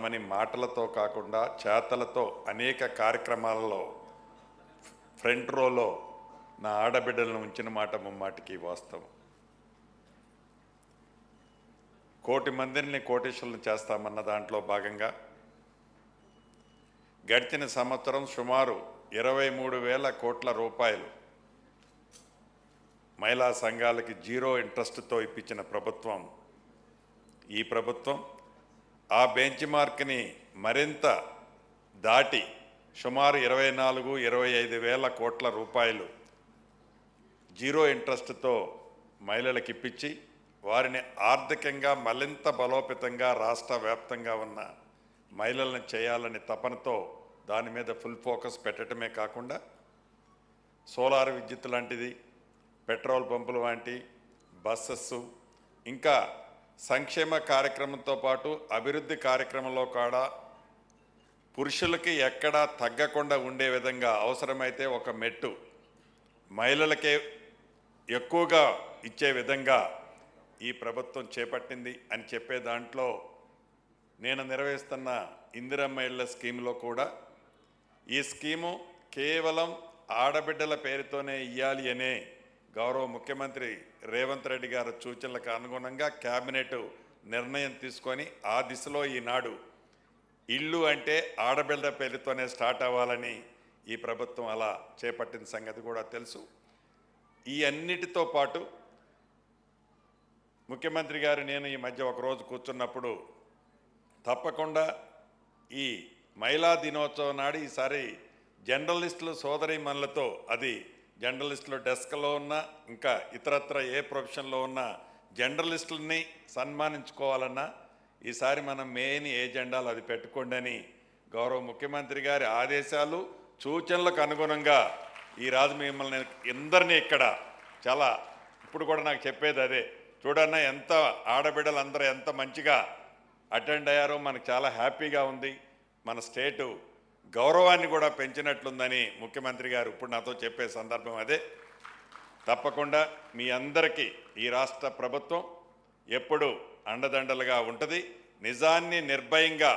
చేస్తామని మాటలతో కాకుండా చేతలతో అనేక కార్యక్రమాలలో ఫ్రంట్ రోలో నా ఆడబిడ్డలను ఉంచిన మాట ముమ్మాటికి వాస్తవం. 1,00,00,000 మందిని కోటీశ్వరులను చేస్తామన్న దాంట్లో భాగంగా గడిచిన సంవత్సరం సుమారు 23,000 కోట్ల రూపాయలు మహిళా సంఘాలకి జీరో ఇంట్రెస్ట్తో ఇప్పించిన ప్రభుత్వం ఈ ప్రభుత్వం. ఆ బెంచ్ మార్క్ని మరింత దాటి సుమారు 24-25,000 కోట్ల రూపాయలు జీరో ఇంట్రెస్ట్తో మహిళలకు ఇప్పించి వారిని ఆర్థికంగా మరింత బలోపేతంగా రాష్ట్ర వ్యాప్తంగా ఉన్న మహిళలను చేయాలని తపనతో దాని మీద ఫుల్ ఫోకస్ పెట్టడమే కాకుండా సోలార్ విద్యుత్ లాంటిది, పెట్రోల్ పంపులు వంటి బస్సెస్, ఇంకా సంక్షేమ కార్యక్రమంతో పాటు అభివృద్ధి కార్యక్రమంలో కూడా పురుషులకి ఎక్కడా తగ్గకుండా ఉండే విధంగా అవసరమైతే ఒక మెట్టు మహిళలకే ఎక్కువగా ఇచ్చే విధంగా ఈ ప్రభుత్వం చేపట్టింది అని చెప్పే దాంట్లో నేను నిర్వహిస్తున్న ఇందిరమ్మ ఇళ్ల స్కీమ్లో కూడా ఈ స్కీము కేవలం ఆడబిడ్డల పేరుతోనే ఇవ్వాలి అనే గౌరవ ముఖ్యమంత్రి రేవంత్ రెడ్డి గారి సూచనలకు అనుగుణంగా కేబినెట్ నిర్ణయం తీసుకొని ఆ దిశలో ఈనాడు ఇల్లు అంటే ఆడబిడ్డ పేరుతోనే స్టార్ట్ అవ్వాలని ఈ ప్రభుత్వం అలా చేపట్టిన సంగతి కూడా తెలుసు. ఈ అన్నిటితో పాటు ముఖ్యమంత్రి గారు నేను ఈ మధ్య ఒకరోజు కూర్చున్నప్పుడు తప్పకుండా ఈ మహిళా దినోత్సవం నాడు ఈసారి జర్నలిస్టులు సోదరీమణులతో, అది జర్నలిస్టులు డెస్క్లో ఉన్న ఇంకా ఇతరత్ర ఏ ప్రొఫెషన్లో ఉన్న జర్నలిస్టులని సన్మానించుకోవాలన్నా ఈసారి మనం మెయిన్ ఏజెండాలు అది పెట్టుకోండి అని గౌరవ ముఖ్యమంత్రి గారి ఆదేశాలు సూచనలకు అనుగుణంగా ఈరోజు మిమ్మల్ని అందరినీ ఇక్కడ చాలా ఇప్పుడు కూడా నాకు చెప్పేది అదే, చూడన్నా ఎంత ఆడబిడ్డలు అందరూ ఎంత మంచిగా అటెండ్ అయ్యారో మనకు చాలా హ్యాపీగా ఉంది. మన స్టేటు గౌరవాన్ని కూడా పెంచినట్లుందని ముఖ్యమంత్రి గారు ఇప్పుడు నాతో చెప్పే సందర్భం అదే. తప్పకుండా మీ అందరికీ ఈ రాష్ట్ర ప్రభుత్వం ఎప్పుడు అండదండలుగా ఉంటుంది. నిజాన్ని నిర్భయంగా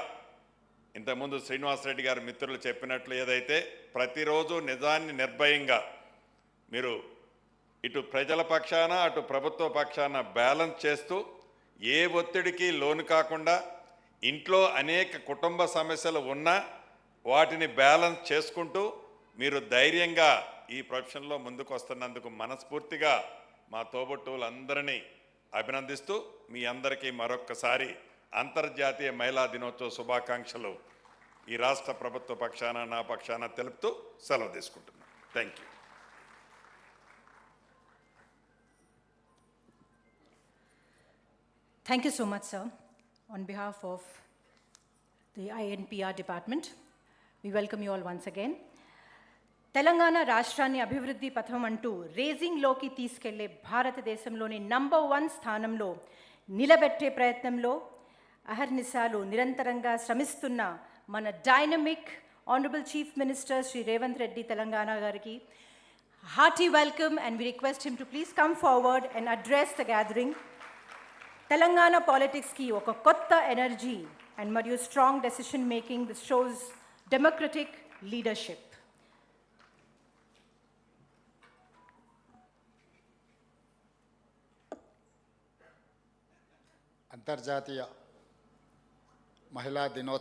ఇంతకుముందు శ్రీనివాసరెడ్డి గారు మిత్రులు చెప్పినట్లు ఏదైతే ప్రతిరోజు నిజాన్ని నిర్భయంగా మీరు ఇటు ప్రజల పక్షాన అటు ప్రభుత్వ పక్షాన బ్యాలెన్స్ చేస్తూ ఏ ఒత్తిడికి లోను కాకుండా ఇంట్లో అనేక కుటుంబ సమస్యలు ఉన్నా వాటిని బ్యాలెన్స్ చేసుకుంటూ మీరు ధైర్యంగా ఈ ప్రొఫెషన్లో ముందుకు వస్తున్నందుకు మనస్ఫూర్తిగా మా తోబుట్టువులందరినీ అభినందిస్తూ మీ అందరికీ మరొక్కసారి అంతర్జాతీయ మహిళా దినోత్సవ శుభాకాంక్షలు ఈ రాష్ట్ర ప్రభుత్వ పక్షాన నా పక్షాన తెలుపుతూ సెలవు తీసుకుంటున్నాను. Thank you. Thank you so much, sir. On behalf of the INPR department, we welcome you all once again. Telangana రాష్ట్రాన్ని అభివృద్ధి పథం అంటూ రేజింగ్లోకి తీసుకెళ్లే భారతదేశంలోని నంబర్ 1 స్థానంలో నిలబెట్టే ప్రయత్నంలో అహర్నిశాలు నిరంతరంగా శ్రమిస్తున్న మన dynamic honourable chief minister Sri Revanth Reddy Telangana గారికి hearty welcome, and we request him to please come forward and address the gathering. Telangana పాలిటిక్స్కి ఒక కొత్త ఎనర్జీ అండ్ మరియు strong decision making. This shows democratic leadership. అంతర్జాతీయ మహిళా దినోత్సవం